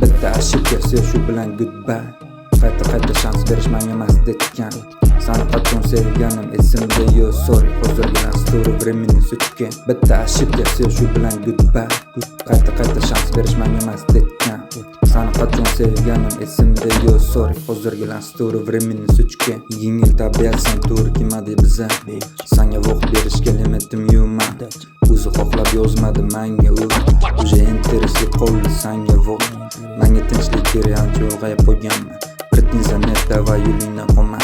bitta ashibga shu bilan goodbye. Qayta shans berish menga emas detgan. Seni qachon sevganim esimda yo'q, sorry. Hozirgina story времени sochgan. Bitta ashibga shu bilan goodbye. Qayta shans berish menga emas detgan. Seni qachon sevganim esimda yo'q, sorry. Hozirgina story времени sochgan. Yengil tabiatsan to'g'ri kelmadi biza. Senga vaqt berishga limitim yo'qman. O'zi xohlab yozmadi menga u. Уже интересli qoldi senga vaqt. Menga tinchlik kerak, ancha ulg'ayib qo'yganman. Zamet davay yo'lingdan qolma.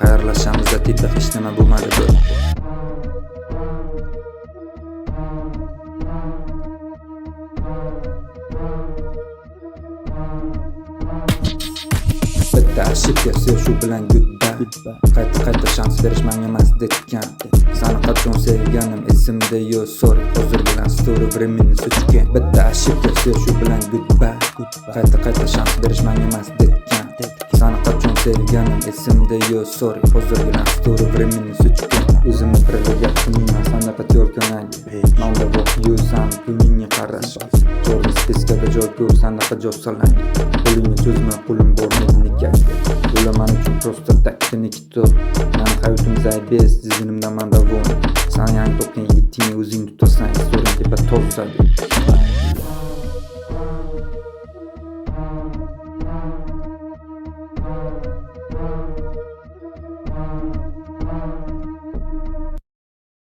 Xayrlashamiz tepa hech nima bo'lmadi bir. Bitta ashibga shu bilan goodbye. Qayta shans berish menga emas detgan. Seni qachon sevganim esimda yo'q, sorry. Hozirgina story времени sochgan. Bitta ashibga shu bilan goodbye. Qayta shans berish menga emas detgan. Seni qachon sevganim esimda yo'q, sorry. Hozirgina story времени sochgan. O'zimni prilagatman, sanaqa yo'lkanay. Manda vaqt yo'q, sen ko'nglingga qarash. To'g'ri spiskada joy ko'p, sanaqa joy solang. Qo'lingni cho'zma, qo'lim bormaydi nikahga. O'laman uchun prosta taktini kitob. Meni hayotim zaybes, dizinimda man davom. Sen yangi topgan yigitni o'zing tutasan, storing tepa tozsa.